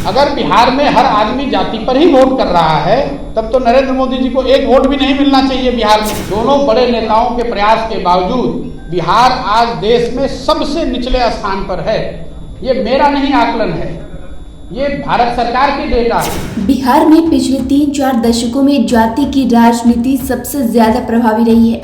अगर बिहार में हर आदमी जाति पर ही वोट कर रहा है तब तो नरेंद्र मोदी जी को एक वोट भी नहीं मिलना चाहिए बिहार में। दोनों बड़े नेताओं के प्रयास के बावजूद बिहार आज देश में सबसे निचले स्थान पर है। ये मेरा नहीं आकलन है, ये भारत सरकार की डेटा है। बिहार में पिछले 3-4 दशकों में जाति की राजनीति सबसे ज्यादा प्रभावी रही है।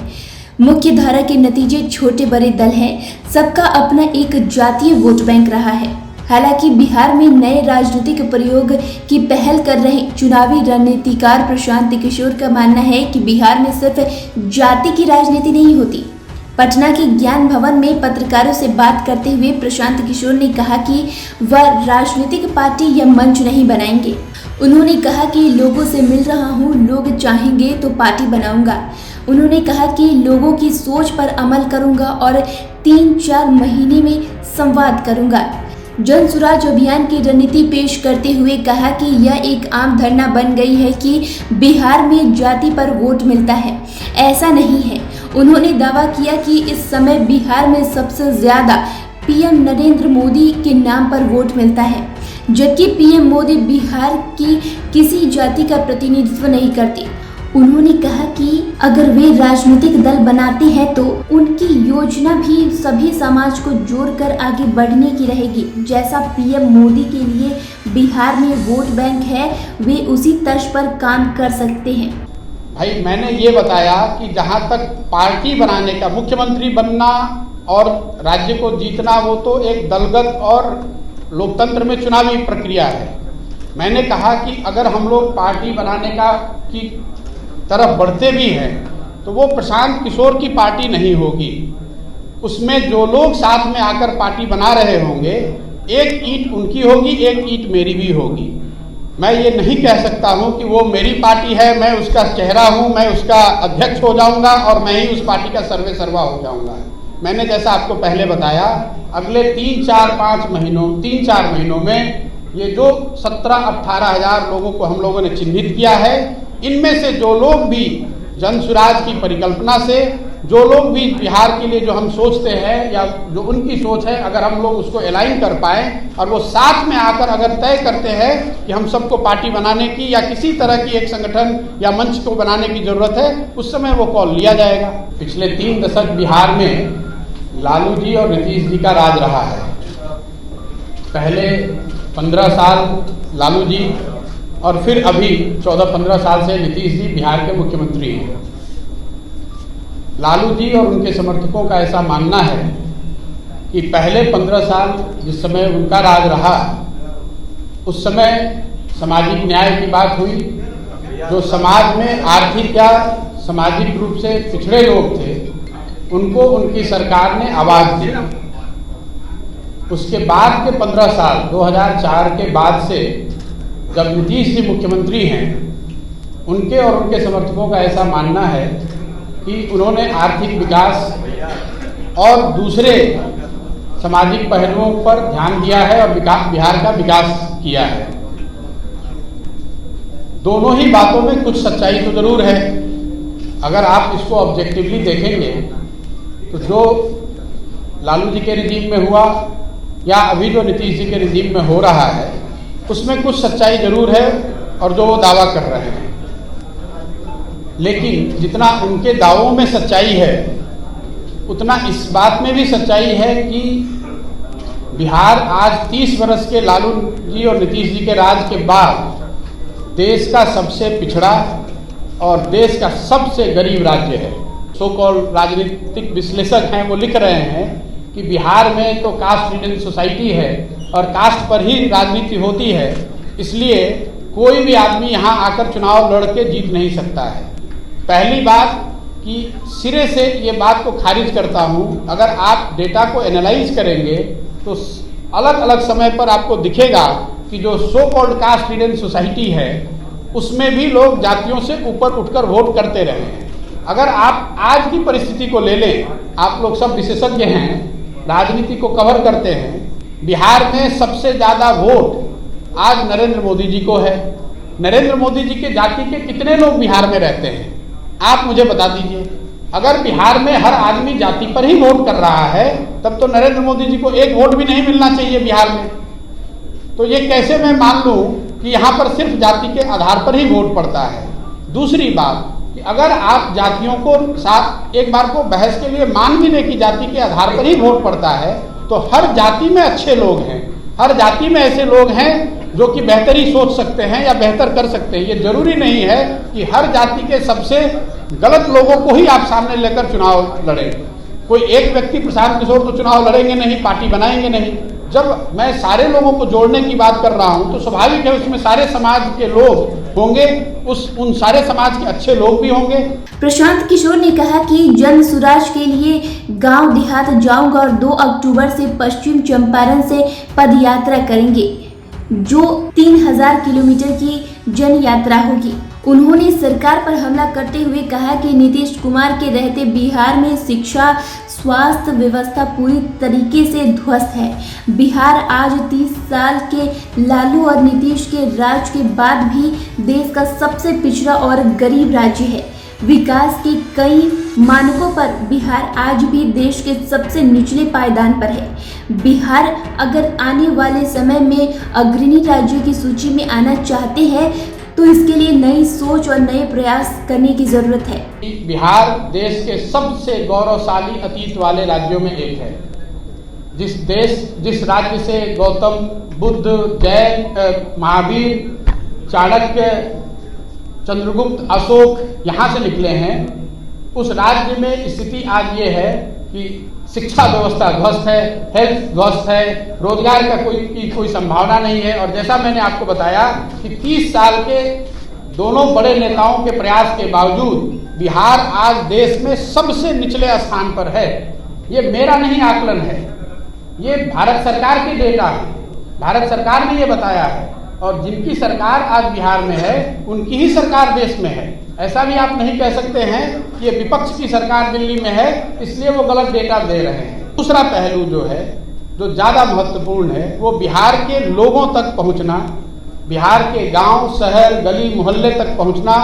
मुख्य धारा के नतीजे छोटे बड़े दल हैं, सबका अपना एक जातीय वोट बैंक रहा है। हालांकि बिहार में नए राजनीतिक प्रयोग की पहल कर रहे चुनावी रणनीतिकार प्रशांत किशोर का मानना है कि बिहार में सिर्फ जाति की राजनीति नहीं होती। पटना के ज्ञान भवन में पत्रकारों से बात करते हुए प्रशांत किशोर ने कहा कि वह राजनीतिक पार्टी या मंच नहीं बनाएंगे। उन्होंने कहा कि लोगों से मिल रहा हूं, लोग चाहेंगे तो पार्टी बनाऊंगा। उन्होंने कहा कि लोगों की सोच पर अमल करूंगा और 3-4 महीने में संवाद करूंगा। जन स्वराज अभियान की रणनीति पेश करते हुए कहा कि यह एक आम धारणा बन गई है कि बिहार में जाति पर वोट मिलता है, ऐसा नहीं है। उन्होंने दावा किया कि इस समय बिहार में सबसे ज्यादा पीएम नरेंद्र मोदी के नाम पर वोट मिलता है, जबकि पीएम मोदी बिहार की किसी जाति का प्रतिनिधित्व नहीं करते। उन्होंने कहा कि अगर वे राजनीतिक दल बनाते हैं तो उनकी योजना भी सभी समाज को जोड़कर आगे बढ़ने की रहेगी। जैसा पीएम मोदी के लिए बिहार में वोट बैंक है, वे उसी तर्ज पर काम कर सकते हैं। भाई मैंने ये बताया कि जहाँ तक पार्टी बनाने का, मुख्यमंत्री बनना और राज्य को जीतना वो तो एक दलगत और लोकतंत्र में चुनावी प्रक्रिया है। मैंने कहा कि अगर हम लोग पार्टी बनाने की तरफ बढ़ते भी हैं तो वो प्रशांत किशोर की पार्टी नहीं होगी। उसमें जो लोग साथ में आकर पार्टी बना रहे होंगे, एक ईंट उनकी होगी, एक ईंट मेरी भी होगी। मैं ये नहीं कह सकता हूँ कि वो मेरी पार्टी है, मैं उसका चेहरा हूँ, मैं उसका अध्यक्ष हो जाऊँगा और मैं ही उस पार्टी का सर्वे सर्वा हो जाऊँगा। मैंने जैसा आपको पहले बताया, अगले 3-4 महीनों में ये जो 17-18 हज़ार लोगों को हम लोगों ने चिन्हित किया है, इनमें से जो लोग भी जन स्वराज की परिकल्पना से, जो लोग भी बिहार के लिए जो हम सोचते हैं या जो उनकी सोच है, अगर हम लोग उसको अलाइन कर पाएँ और वो साथ में आकर अगर तय करते हैं कि हम सबको पार्टी बनाने की या किसी तरह की एक संगठन या मंच को बनाने की ज़रूरत है, उस समय वो कॉल लिया जाएगा। पिछले 3 दशक बिहार में लालू जी और नीतीश जी का राज रहा है। पहले 15 साल लालू जी और फिर अभी 14-15 साल से नीतीश जी बिहार के मुख्यमंत्री हैं। लालू जी और उनके समर्थकों का ऐसा मानना है कि पहले 15 साल जिस समय उनका राज रहा, उस समय सामाजिक न्याय की बात हुई। जो समाज में आर्थिक या सामाजिक रूप से पिछड़े लोग थे, उनको उनकी सरकार ने आवाज़ दी। उसके बाद के 15 साल 2004 के बाद से जब नीतीश जी मुख्यमंत्री हैं, उनके और उनके समर्थकों का ऐसा मानना है कि उन्होंने आर्थिक विकास और दूसरे सामाजिक पहलुओं पर ध्यान दिया है और बिहार का विकास किया है। दोनों ही बातों में कुछ सच्चाई तो जरूर है। अगर आप इसको ऑब्जेक्टिवली देखेंगे तो जो लालू जी के रिजीम में हुआ या अभी जो नीतीश जी के रिजीम में हो रहा है, उसमें कुछ सच्चाई जरूर है और जो वो दावा कर रहे हैं। लेकिन जितना उनके दावों में सच्चाई है, उतना इस बात में भी सच्चाई है कि बिहार आज 30 वर्ष के लालू जी और नीतीश जी के राज के बाद देश का सबसे पिछड़ा और देश का सबसे गरीब राज्य है। सो कॉल राजनीतिक विश्लेषक हैं, वो लिख रहे हैं कि बिहार में तो कास्ट रिडन सोसाइटी है और कास्ट पर ही राजनीति होती है, इसलिए कोई भी आदमी यहाँ आकर चुनाव लड़ के जीत नहीं सकता है। पहली बात कि सिरे से ये बात को खारिज करता हूँ। अगर आप डेटा को एनालाइज करेंगे तो अलग अलग समय पर आपको दिखेगा कि जो so called caste ridden society है, उसमें भी लोग जातियों से ऊपर उठकर वोट करते रहे हैं। अगर आप आज की परिस्थिति को ले लें, आप लोग सब विशेषज्ञ हैं, राजनीति को कवर करते हैं, बिहार में सबसे ज़्यादा वोट आज नरेंद्र मोदी जी को है। नरेंद्र मोदी जी के जाति के कितने लोग बिहार में रहते हैं, आप मुझे बता दीजिए। अगर बिहार में हर आदमी जाति पर ही वोट कर रहा है, तब तो नरेंद्र मोदी जी को एक वोट भी नहीं मिलना चाहिए बिहार में। तो ये कैसे मैं मान लूँ कि यहाँ पर सिर्फ जाति के आधार पर ही वोट पड़ता है। दूसरी बात कि अगर आप जातियों को साथ एक बार को बहस के लिए मान भी लें कि जाति के आधार पर ही वोट पड़ता है, तो हर जाति में अच्छे लोग हैं, हर जाति में ऐसे लोग हैं जो कि बेहतरी सोच सकते हैं या बेहतर कर सकते हैं। ये जरूरी नहीं है कि हर जाति के सबसे गलत लोगों को ही आप सामने लेकर चुनाव लड़ें। कोई एक व्यक्ति प्रशांत किशोर तो चुनाव लड़ेंगे नहीं, पार्टी बनाएंगे नहीं। जब मैं सारे लोगों को जोड़ने की बात कर रहा हूं तो स्वाभाविक है उसमें सारे समाज के लोग होंगे, उन सारे समाज के अच्छे लोग भी होंगे। प्रशांत किशोर ने कहा कि जन सुराज के लिए गांव देहात जाऊंगा और 2 अक्टूबर से पश्चिम चंपारण से पद यात्रा करेंगे, जो 3000 किलोमीटर की जन यात्रा होगी। उन्होंने सरकार पर हमला करते हुए कहा कि नीतीश कुमार के रहते बिहार में शिक्षा स्वास्थ्य व्यवस्था पूरी तरीके से ध्वस्त है। बिहार आज 30 साल के लालू और नीतीश के राज के बाद भी देश का सबसे पिछड़ा और गरीब राज्य है। विकास के कई मानकों पर बिहार आज भी देश के सबसे निचले पायदान पर है। बिहार अगर आने वाले समय में अग्रणी राज्यों की सूची में आना चाहते हैं तो इसके लिए नई सोच और नए प्रयास करने की जरूरत है। बिहार देश के सबसे गौरवशाली अतीत वाले राज्यों में एक है। जिस राज्य से गौतम बुद्ध, जैन, महावीर, चाणक्य, चंद्रगुप्त, अशोक यहाँ से निकले हैं, उस राज्य में स्थिति आज ये है कि शिक्षा व्यवस्था ध्वस्त है, हेल्थ ध्वस्त है, रोजगार का कोई संभावना नहीं है। और जैसा मैंने आपको बताया कि 30 साल के दोनों बड़े नेताओं के प्रयास के बावजूद बिहार आज देश में सबसे निचले स्थान पर है। ये मेरा नहीं आकलन है, ये भारत सरकार के डेटा है, भारत सरकार ने ये बताया है। और जिनकी सरकार आज बिहार में है उनकी ही सरकार देश में है। ऐसा भी आप नहीं कह सकते हैं कि ये विपक्ष की सरकार दिल्ली में है इसलिए वो गलत डेटा दे रहे हैं। दूसरा पहलू जो है, जो ज़्यादा महत्वपूर्ण है, वो बिहार के लोगों तक पहुंचना, बिहार के गांव, शहर, गली मोहल्ले तक पहुंचना,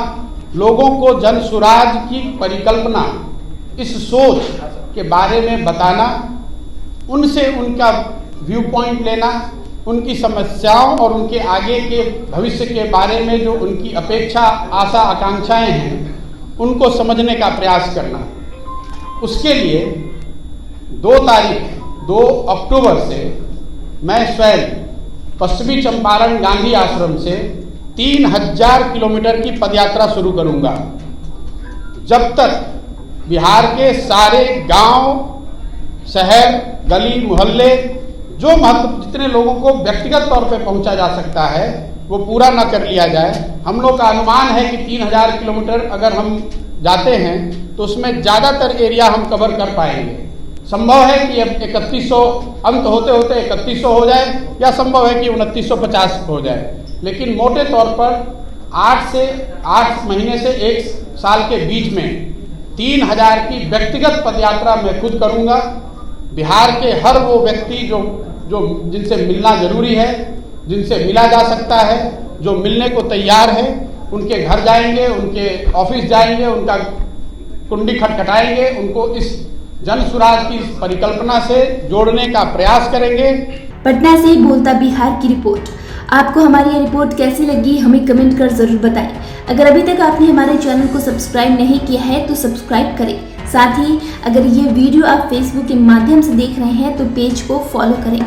लोगों को जन सुराज की परिकल्पना, इस सोच के बारे में बताना, उनसे उनका व्यू पॉइंट लेना, उनकी समस्याओं और उनके आगे के भविष्य के बारे में जो उनकी अपेक्षा, आशा, आकांक्षाएं हैं, उनको समझने का प्रयास करना। उसके लिए 2 अक्टूबर से मैं स्वयं पश्चिमी चंपारण गांधी आश्रम से 3000 किलोमीटर की पदयात्रा शुरू करूंगा। जब तक बिहार के सारे गांव, शहर, गली मोहल्ले, जो जितने लोगों को व्यक्तिगत तौर पे पहुंचा जा सकता है वो पूरा न कर लिया जाए। हम लोग का अनुमान है कि 3000 किलोमीटर अगर हम जाते हैं तो उसमें ज़्यादातर एरिया हम कवर कर पाएंगे। संभव है कि अब 3100 अंत होते होते 3100 हो जाए, या संभव है कि 2950 हो जाए, लेकिन मोटे तौर पर 8 महीने से 1 साल के बीच में 3000 की व्यक्तिगत पदयात्रा मैं खुद करूँगा। बिहार के हर वो व्यक्ति जो जिनसे मिलना जरूरी है, जिनसे मिला जा सकता है, जो मिलने को तैयार है, उनके घर जाएंगे, उनके ऑफिस जाएंगे, उनका कुंडी खटखटाएंगे, उनको इस जन सुराज की परिकल्पना से जोड़ने का प्रयास करेंगे। पटना से बोलता बिहार की रिपोर्ट। आपको हमारी ये रिपोर्ट कैसी लगी हमें कमेंट कर जरूर बताएं। अगर अभी तक आपने हमारे चैनल को सब्सक्राइब नहीं किया है तो सब्सक्राइब करें। साथ ही अगर ये वीडियो आप फेसबुक के माध्यम से देख रहे हैं तो पेज को फॉलो करें।